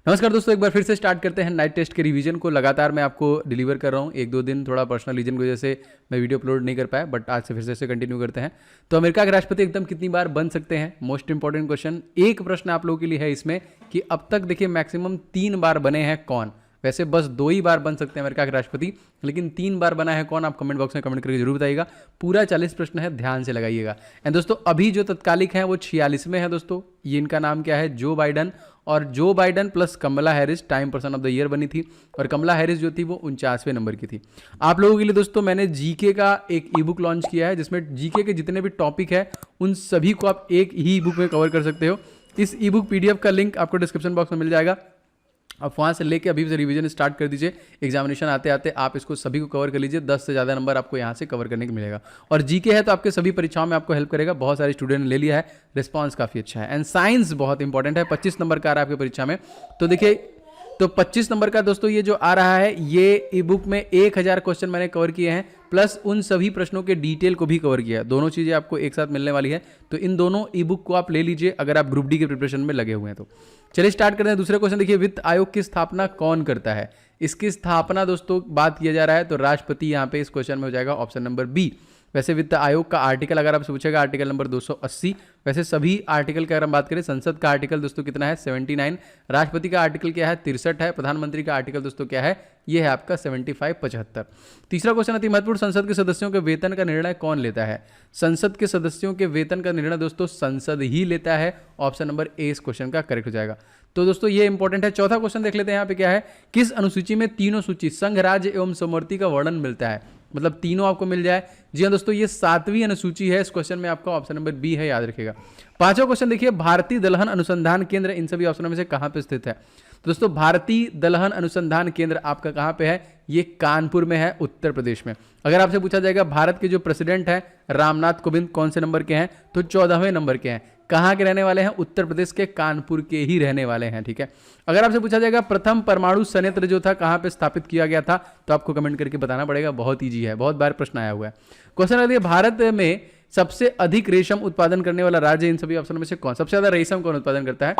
नमस्कार दोस्तों, एक बार फिर से स्टार्ट करते हैं नाइट टेस्ट के रिवीजन को। लगातार मैं आपको डिलीवर कर रहा हूँ। एक दो दिन थोड़ा पर्सनल रीजन की वजह से मैं वीडियो अपलोड नहीं कर पाया, बट आज से फिर से कंटिन्यू करते हैं। तो अमेरिका के राष्ट्रपति एकदम कितनी बार बन सकते हैं, मोस्ट इंपॉर्टेंट क्वेश्चन। एक प्रश्न आप लोगों के लिए है इसमें कि अब तक देखिए मैक्सिमम 3 बार बने हैं कौन। वैसे बस 2 ही बार बन सकते हैं अमेरिका के राष्ट्रपति, लेकिन 3 बार बना है कौन, आप कमेंट बॉक्स में कमेंट करके जरूर बताइएगा। पूरा 40 प्रश्न है, ध्यान से लगाइएगा। एंड दोस्तों अभी जो तत्कालिक है वो 46वें है दोस्तों। ये इनका नाम क्या है, जो बाइडन। और Joe Biden plus Kamala Harris time person of the year बनी थी, और कमला हैरिस जो थी वो 49वें नंबर की थी। आप लोगों के लिए दोस्तों मैंने जीके का एक ई बुक लॉन्च किया है, जिसमें जीके के जितने भी टॉपिक है उन सभी को आप एक ही ई बुक में कवर कर सकते हो। इस ई बुक पीडीएफ का लिंक आपको डिस्क्रिप्शन बॉक्स में मिल जाएगा। आप वहाँ से लेके अभी से रिवीजन स्टार्ट कर दीजिए। एग्जामिनेशन आते आते आप इसको सभी को कवर कर लीजिए। 10 से ज़्यादा नंबर आपको यहाँ से कवर करने को मिलेगा। और जीके है तो आपके सभी परीक्षाओं में आपको हेल्प करेगा। बहुत सारे स्टूडेंट ने ले लिया है, रिस्पांस काफ़ी अच्छा है। एंड साइंस बहुत इंपॉर्टेंट है, 25 नंबर का आ रहा है आपकी परीक्षा में। तो देखिए, तो 25 नंबर का दोस्तों ये जो आ रहा है, ये ई बुक में 1000 क्वेश्चन मैंने कवर किए हैं, प्लस उन सभी प्रश्नों के डिटेल को भी कवर किया है। दोनों चीज़ें आपको एक साथ मिलने वाली है। तो इन दोनों ई बुक को आप ले लीजिए अगर आप ग्रुप डी के प्रिपरेशन में लगे हुए हैं तो। चलिए स्टार्ट करते हैं। दूसरा क्वेश्चन देखिए, वित्त आयोग की स्थापना कौन करता है। इसकी स्थापना दोस्तों बात किया जा रहा है तो राष्ट्रपति यहाँ पे इस क्वेश्चन में हो जाएगा ऑप्शन नंबर बी। वैसे वित्त आयोग का आर्टिकल अगर आपसे पूछेगा, आर्टिकल नंबर 280। वैसे सभी आर्टिकल की अगर हम बात करें, संसद का आर्टिकल दोस्तों कितना है, 79। राष्ट्रपति का आर्टिकल क्या है, 63 है। प्रधानमंत्री का आर्टिकल दोस्तों क्या है, ये है आपका 75, 75। तीसरा क्वेश्चन अति महत्वपूर्ण, संसद के सदस्यों के वेतन का निर्णय कौन लेता है। संसद के सदस्यों के वेतन का निर्णय दोस्तों संसद ही लेता है। ऑप्शन नंबर ए इस क्वेश्चन का करेक्ट हो जाएगा। तो दोस्तों ये इंपॉर्टेंट है। चौथा क्वेश्चन देख लेते हैं यहाँ पे क्या है, किस अनुसूची में तीनों सूची संघ, राज्य एवं समवर्ती का वर्णन मिलता है। मतलब तीनों आपको मिल जाए। जी हाँ दोस्तों, ये 7वीं अनुसूची है। इस क्वेश्चन में आपका ऑप्शन नंबर बी है, याद रखिएगा। पांचवा क्वेश्चन देखिए, भारतीय दलहन अनुसंधान केंद्र इन सभी ऑप्शनों में से कहां पे स्थित है। तो दोस्तों भारतीय दलहन अनुसंधान केंद्र आपका कहां पे है, ये कानपुर में है, उत्तर प्रदेश में। अगर आपसे पूछा जाएगा भारत के जो प्रेसिडेंट है रामनाथ कोविंद कौन से नंबर के हैं, तो 14वें नंबर के हैं। कहाँ के रहने वाले हैं, उत्तर प्रदेश के कानपुर के ही रहने वाले हैं, ठीक है। अगर आपसे पूछा जाएगा प्रथम परमाणु संयंत्र जो था कहाँ पे स्थापित किया गया था, तो आपको कमेंट करके बताना पड़ेगा। बहुत ईजी है, बहुत बार प्रश्न आया हुआ है। क्वेश्चन है, भारत में सबसे अधिक रेशम उत्पादन करने वाला राज्य इन सभी ऑप्शन में से कौन, सबसे ज्यादा रेशम कौन उत्पादन करता है।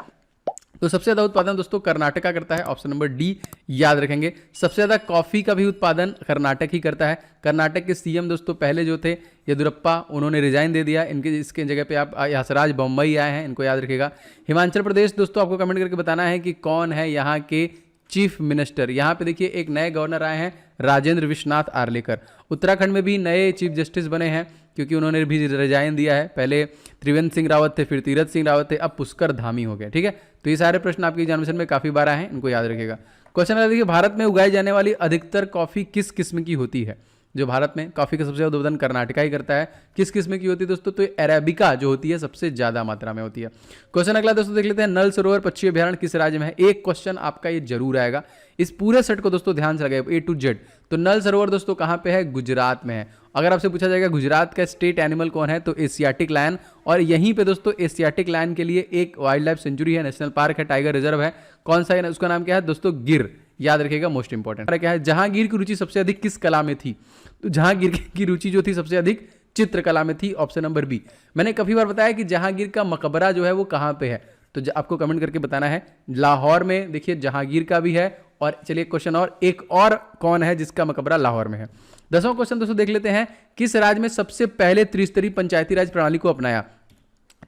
तो सबसे ज्यादा उत्पादन दोस्तों कर्नाटका करता है, ऑप्शन नंबर डी याद रखेंगे। सबसे ज्यादा कॉफी का भी उत्पादन कर्नाटक ही करता है। कर्नाटक के सीएम दोस्तों पहले जो थे येदियुरप्पा, उन्होंने रिजाइन दे दिया। इसके जगह पे आप हंसराज बोम्मई आए हैं, इनको याद रखिएगा। हिमाचल प्रदेश दोस्तों आपको कमेंट करके बताना है कि कौन है यहाँ के चीफ मिनिस्टर। यहाँ पे देखिए एक नए गवर्नर आए हैं, राजेंद्र विश्वनाथ आर्लेकर। उत्तराखंड में भी नए चीफ जस्टिस बने हैं, क्योंकि उन्होंने भी रिजाइन दिया है। पहले त्रिवेंद्र सिंह रावत थे, फिर तीरथ सिंह रावत थे, अब पुष्कर धामी हो गए, ठीक है। तो ये सारे प्रश्न आपके एग्जामिनेशन में काफी बार आए हैं, इनको याद रखिएगा। क्वेश्चन है देखिए, भारत में उगाई जाने वाली अधिकतर कॉफी किस किस्म की होती है। जो भारत में कॉफी का सबसे ज्यादा उत्पादन कर्नाटका ही करता है। किस किस्म की होती है दोस्तों, तो अरेबिका जो होती है सबसे ज्यादा मात्रा में होती है। क्वेश्चन अगला दोस्तों देख लेते हैं, नल सरोवर पक्षी अभ्यारण्य किस राज्य में है। एक क्वेश्चन आपका ये जरूर आएगा। इस पूरे सेट को दोस्तों ध्यान से लगाइए, A to Z। तो नल सरोवर दोस्तों कहां पे है, गुजरात में है। अगर आपसे पूछा जाएगा गुजरात का स्टेट एनिमल कौन है, तो एशियाटिक लायन। और यहीं पे दोस्तों एशियाटिक लायन के लिए एक वाइल्ड लाइफ सेंचुरी है, नेशनल पार्क है, टाइगर रिजर्व है। कौन सा है, उसका नाम क्या है दोस्तों, गिर, याद रखिएगा, मोस्ट इंपॉर्टेंट। क्या है, जहांगीर की रुचि सबसे अधिक किस कला में थी। तो जहांगीर की रुचि जो थी सबसे अधिक चित्रकला में थी, ऑप्शन नंबर बी। मैंने काफी बार बताया कि जहांगीर का मकबरा जो है वो कहां पे है, तो आपको कमेंट करके बताना है। लाहौर में देखिए जहांगीर का भी है। और चलिए क्वेश्चन और, एक और कौन है जिसका मकबरा लाहौर में है। 10वां क्वेश्चन दोस्तों देख लेते हैं, किस राज्य में सबसे पहले त्रिस्तरीय पंचायती राज प्रणाली को अपनाया।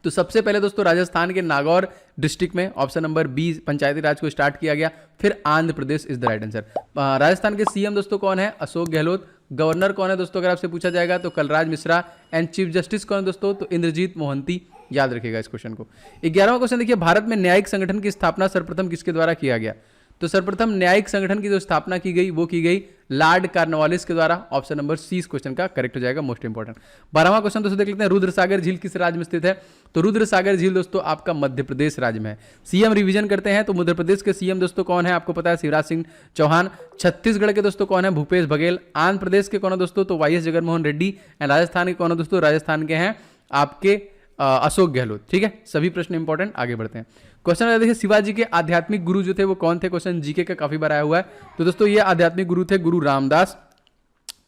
तो सबसे पहले दोस्तों राजस्थान के नागौर डिस्ट्रिक्ट में, option number B, panchayati raj को स्टार्ट किया गया। फिर Andhra Pradesh is the right answer. Rajasthan के सीएम दोस्तों कौन है, अशोक गहलोत। गवर्नर कौन है दोस्तों अगर आपसे पूछा जाएगा, तो Kalraj Mishra. And chief justice कौन है दोस्तों, तो इंद्रजीत मोहंती, याद रखिएगा इस क्वेश्चन को। 11वां क्वेश्चन देखिए, भारत में न्यायिक संगठन की स्थापना सर्वप्रथम किसके द्वारा किया गया। तो सर्वप्रथम न्यायिक संगठन की जो स्थापना की गई वो की गई लॉर्ड कॉर्नवालिस के द्वारा। ऑप्शन नंबर सी इस क्वेश्चन का करेक्ट हो जाएगा, मोस्ट इंपॉर्टेंट। 12वां क्वेश्चन दोस्तों देख लेते हैं, रुद्रसागर झील किस राज्य में स्थित है। तो रुद्रसागर झील दोस्तों आपका मध्य प्रदेश राज्य में है। सीएम रिवीजन करते हैं तो मध्य प्रदेश के सीएम दोस्तों कौन है, आपको पता है, शिवराज सिंह चौहान। छत्तीसगढ़ के दोस्तों कौन है, भूपेश बघेल। आंध्र प्रदेश के कौन है दोस्तों, तो वाईएस जगनमोहन रेड्डी। एंड राजस्थान के कौन है दोस्तों, राजस्थान के हैं आपके अशोक गहलोत, ठीक है। सभी प्रश्न इंपॉर्टेंट, आगे बढ़ते हैं। क्वेश्चन देखिए, शिवाजी के आध्यात्मिक गुरु जो थे वो कौन थे। क्वेश्चन जीके का काफी बार आया हुआ है। तो दोस्तों ये आध्यात्मिक गुरु थे गुरु Ramdas.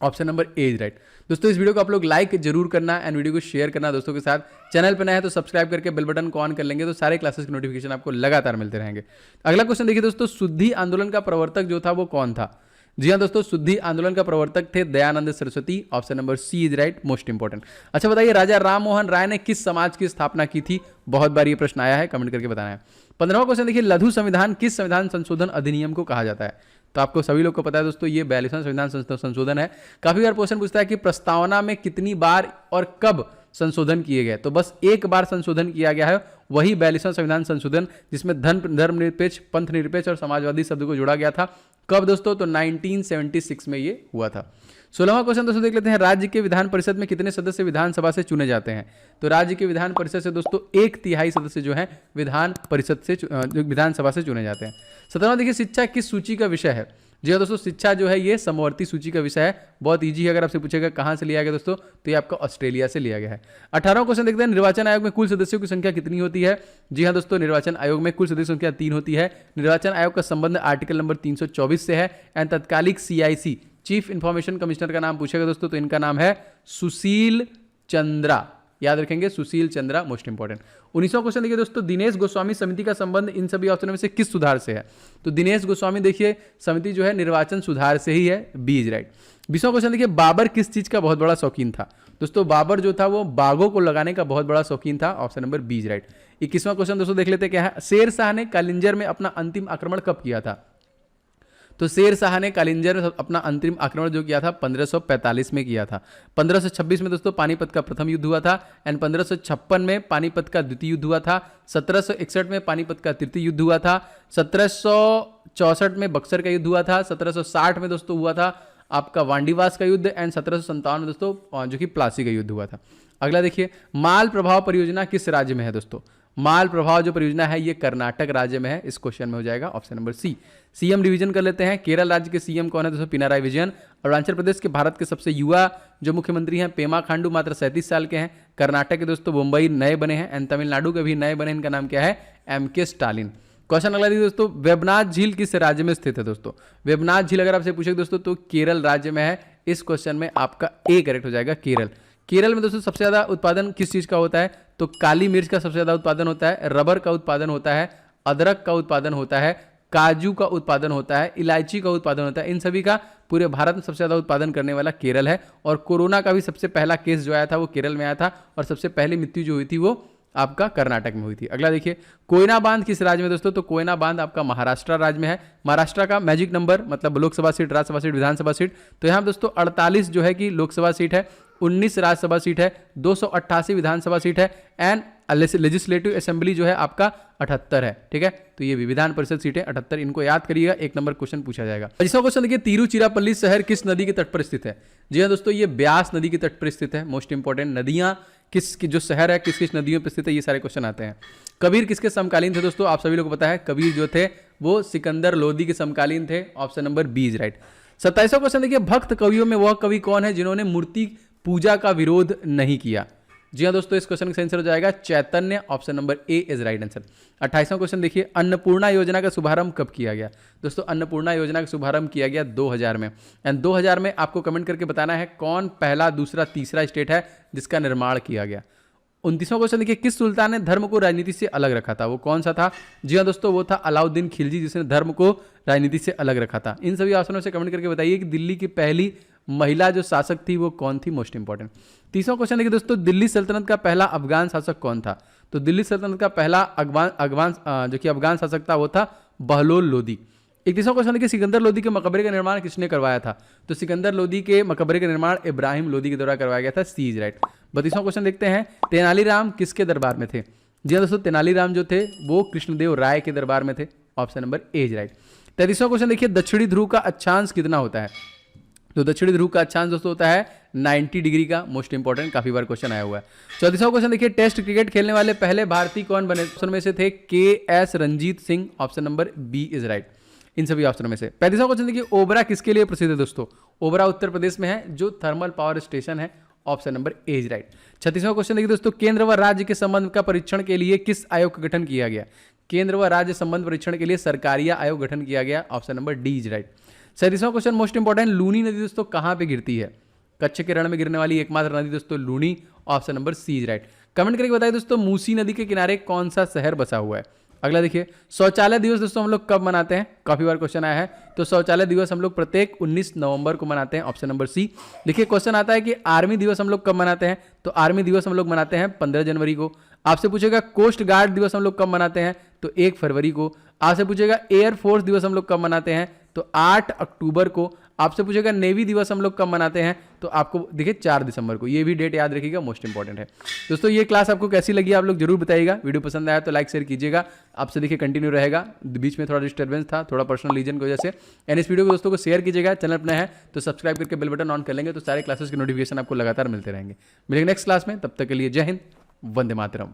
Option number A is right. दोस्तों इस वीडियो को आप लोग लाइक जरूर करना एंड वीडियो को शेयर करना दोस्तों के साथ। चैनल पर नया है तो सब्सक्राइब करके बेल बटन को ऑन कर लेंगे तो सारे क्लासेस की नोटिफिकेशन आपको लगातार मिलते रहेंगे। अगला क्वेश्चन देखिए दोस्तों, शुद्धि आंदोलन का प्रवर्तक जो था वो कौन था? जी हाँ दोस्तों, शुद्धि आंदोलन का प्रवर्तक थे Dayanand Saraswati. Option number C is right, most important. अच्छा बताइए, राजा राम मोहन राय ने किस समाज की स्थापना की थी? बहुत बार ये प्रश्न आया है, कमेंट करके बताना है। 15वां क्वेश्चन देखिए, लघु संविधान किस संविधान संशोधन अधिनियम को कहा जाता है? तो आपको सभी लोग को पता है दोस्तों, ये 42वां संविधान संशोधन है। काफी बार क्वेश्चन पूछता है कि प्रस्तावना में कितनी बार और कब संशोधन किए गए, तो बस एक बार संशोधन किया गया है, वही 42वां संविधान संशोधन, जिसमें धर्मनिरपेक्ष, पंथ निरपेक्ष और समाजवादी शब्द को जोड़ा गया था। कब दोस्तों? तो 1976 में ये हुआ था। 16वां क्वेश्चन दोस्तों देख लेते हैं, राज्य के विधान परिषद में कितने सदस्य विधानसभा से चुने जाते हैं? तो राज्य के विधान परिषद से दोस्तों 1/3 सदस्य जो है विधान परिषद से विधानसभा से चुने जाते हैं। 17वां देखिए, शिक्षा किस सूची का विषय है? जी हाँ दोस्तों, शिक्षा जो है ये समवर्ती सूची का विषय है। बहुत इजी है, अगर आपसे पूछेगा कहाँ से लिया गया दोस्तों, तो ये आपका ऑस्ट्रेलिया से लिया गया है। 18वां क्वेश्चन देखते हैं, निर्वाचन आयोग में कुल सदस्यों की संख्या कितनी होती है? जी हाँ दोस्तों, निर्वाचन आयोग में कुल सदस्यों की संख्या 3 होती है। निर्वाचन आयोग का संबंध आर्टिकल नंबर 324 से है। एंड तत्कालिक CIC चीफ इंफॉर्मेशन कमिश्नर का नाम पूछेगा दोस्तों, तो इनका नाम है सुशील चंद्रा। याद रखेंगे, Sushil Chandra, most important. 19वां question देखिए दोस्तों, दिनेश गोस्वामी समिति का संबंध इन सभी ऑप्शनों में से किस सुधार से है? तो दिनेश गोस्वामी देखिए समिति जो है निर्वाचन सुधार से ही है, बी इज राइट। 20वां क्वेश्चन देखिए, बाबर किस चीज का बहुत बड़ा शौकीन था? दोस्तों बाबर जो था वो बागों को लगाने का बहुत बड़ा शौकीन था। Option number B is right. 21वां क्वेश्चन दोस्तों देख लेते हैं क्या है, शेर शाह ने कालिंजर में अपना अंतिम आक्रमण कब किया था? तो शेर शाह ने कालिंजर में अपना अंतिम आक्रमण जो किया था 1545 में किया था। 1526 में दोस्तों पानीपत का प्रथम युद्ध हुआ था। एंड 1556 में पानीपत का द्वितीय युद्ध हुआ था। 1761 में पानीपत का तृतीय युद्ध हुआ था। 1764 में बक्सर का युद्ध हुआ था। 1760 में दोस्तों हुआ था आपका वांडीवास का युद्ध। एंड 1757 में दोस्तों जो कि प्लासी का युद्ध हुआ था। अगला देखिए, माल प्रभाव परियोजना किस राज्य में है? दोस्तों माल प्रभाव जो परियोजना है ये कर्नाटक राज्य में है। इस क्वेश्चन में हो जाएगा option number C. CM revision कर लेते हैं, केरल राज्य के सीएम कौन है दोस्तों? पिनाराई विजयन। अरुणाचल प्रदेश के भारत के सबसे युवा जो मुख्यमंत्री हैं पेमा खांडू, मात्र 37 साल के हैं। कर्नाटक के दोस्तों मुंबई नए बने हैं। एंड तमिलनाडु के भी नए बने, इनका नाम क्या है? MK Stalin. क्वेश्चन अगला देखिए दोस्तों, वेबनाथ झील किस राज्य में स्थित है? दोस्तों वेबनाथ झील अगर आपसे पूछे दोस्तों तो केरल राज्य में है। इस क्वेश्चन में आपका ए करेक्ट हो जाएगा, केरल। केरल में दोस्तों सबसे ज्यादा उत्पादन किस चीज का होता है? तो काली मिर्च का सबसे ज्यादा उत्पादन होता है, रबर का उत्पादन होता है, अदरक का उत्पादन होता है, काजू का उत्पादन होता है, इलायची का उत्पादन होता है। इन सभी का पूरे भारत में सबसे ज्यादा उत्पादन करने वाला केरल है। और कोरोना का भी सबसे पहला केस जो आया था वो केरल में आया था। और सबसे पहली मृत्यु जो हुई थी वो आपका कर्नाटक में हुई थी। अगला देखिए, कोयना बांध किस राज्य में दोस्तों? तो कोयना बांध आपका महाराष्ट्र राज्य में है। महाराष्ट्र का मैजिक नंबर मतलब लोकसभा सीट, राज्यसभा सीट, विधानसभा सीट, तो यहाँ दोस्तों 48 जो है कि लोकसभा सीट है, 19 राज्यसभा सीट है, 288 विधानसभा सीट है। एंड लेजिस्लेटिव असेंबली जो है आपका 78 है। ठीक है, तो ये भी विधान परिषद सीटें 78, इनको याद करिएगा, एक नंबर क्वेश्चन पूछा जाएगा। 25वां क्वेश्चन देखिए, तिरुचिरापल्ली शहर किस नदी के तट पर स्थित है? जी हाँ दोस्तों, ये ब्यास नदी के तट पर स्थित है। मोस्ट इंपॉर्टेंट, नदियां किस जो शहर है किस किस नदियों पर स्थित है, ये सारे क्वेश्चन आते हैं। कबीर किसके समकालीन थे? दोस्तों आप सभी लोग को पता है, कबीर जो थे वो सिकंदर लोदी के समकालीन थे। Option number B is right. 27वां क्वेश्चन देखिए, भक्त कवियों में वह कवि कौन है जिन्होंने मूर्ति पूजा का विरोध नहीं किया? जी हाँ दोस्तों, इस क्वेश्चन का आंसर हो जाएगा Chaitanya. Option number A is right answer. 28वां क्वेश्चन देखिए, अन्नपूर्णा योजना का शुभारंभ कब किया गया? दोस्तों अन्नपूर्णा योजना का शुभारंभ किया गया 2000 में। एंड 2000 में आपको कमेंट करके बताना है कौन पहला, दूसरा, तीसरा स्टेट है जिसका निर्माण किया गया। 29वां क्वेश्चन देखिए, किस सुल्तान ने धर्म को राजनीति से अलग रखा था? वो कौन सा था? जी हाँ दोस्तों, वो था अलाउद्दीन खिलजी, जिसने धर्म को राजनीति से अलग रखा था। इन सभी ऑप्शनों से कमेंट करके बताइए कि दिल्ली की पहली महिला जो शासक थी वो कौन थी? Most important. 30वां क्वेश्चन देखिए दोस्तों, दिल्ली सल्तनत का पहला अफगान शासक कौन था? तो दिल्ली सल्तनत का पहला अफगान शासक था वो था बहलोल लोदी। 31वां क्वेश्चन देखिए, सिकंदर लोदी के मकबरे का निर्माण किसने करवाया था? तो सिकंदर लोदी के मकबरे का निर्माण इब्राहिम लोदी के द्वारा करवाया गया था। सी इज राइट। 32वां क्वेश्चन देखते हैं, तेनालीराम किसके दरबार में थे? जी दोस्तों, तेनालीराम जो थे वो कृष्णदेव राय के दरबार में थे। Option number A is right. 33वां क्वेश्चन देखिए, दक्षिणी ध्रुव का अक्षांश कितना होता है? तो दक्षिणी ध्रुव का अक्षांश दोस्तों होता है 90 डिग्री का। मोस्ट इंपॉर्टेंट, काफी बार क्वेश्चन आया हुआ है। 34वां क्वेश्चन देखिए, टेस्ट क्रिकेट खेलने वाले पहले भारतीय कौन बने? ऑप्शन में से थे KS Ranjit Singh. Option number B is right इन सभी ऑप्शनों में से। 35वां क्वेश्चन देखिए, ओबरा किसके लिए प्रसिद्ध है? दोस्तों ओबरा उत्तर प्रदेश में है, जो थर्मल पावर स्टेशन है। Option number A is right. 36वां क्वेश्चन देखिए दोस्तों, केंद्र व राज्य के संबंध का परीक्षण के लिए किस आयोग का गठन किया गया? केंद्र व राज्य संबंध परीक्षण के लिए सरकारिया आयोग गठन किया गया। Option number D is right. 37वां क्वेश्चन मोस्ट इंपॉर्टेंट, लूनी नदी दोस्तों कहां पे गिरती है? कच्छ के रण में गिरने वाली एकमात्र नदी दोस्तों Luni, option number C is right. Comment करके बताइए दोस्तों मूसी नदी के किनारे कौन सा शहर बसा हुआ है। अगला देखिए, शौचालय दिवस दोस्तों हम लोग कब मनाते हैं, काफी बार क्वेश्चन आया है। तो शौचालय दिवस हम लोग प्रत्येक 19 नवंबर को मनाते हैं, ऑप्शन नंबर सी। देखिए क्वेश्चन आता है कि आर्मी दिवस हम लोग कब मनाते हैं, तो आर्मी दिवस हम लोग मनाते हैं 15 जनवरी को। आपसे पूछेगा कोस्ट गार्ड दिवस हम लोग कब मनाते हैं, तो 1 फरवरी को। आपसे पूछेगा एयर फोर्स दिवस हम लोग कब मनाते हैं, तो 8 अक्टूबर को। आपसे पूछेगा नेवी दिवस हम लोग कब मनाते हैं, तो आपको देखिए 4 दिसंबर को। ये भी डेट याद रखिएगा, मोस्ट इंपॉर्टेंट है दोस्तों। ये क्लास आपको कैसी लगी आप लोग जरूर बताइएगा। वीडियो पसंद आया तो लाइक शेयर कीजिएगा। आपसे देखिए कंटिन्यू रहेगा, बीच में थोड़ा डिस्टर्बेंस था, थोड़ा पर्सनल रीजन की वजह से। एंड इस वीडियो को दोस्तों को शेयर कीजिएगा। चैनल अपना है तो सब्सक्राइब करके बेल बटन ऑन कर लेंगे तो सारे क्लासेस के नोटिफिकेशन आपको लगातार मिलते रहेंगे। मिलेंगे नेक्स्ट क्लास में, तब तक के लिए जय हिंद, वंदे मातरम।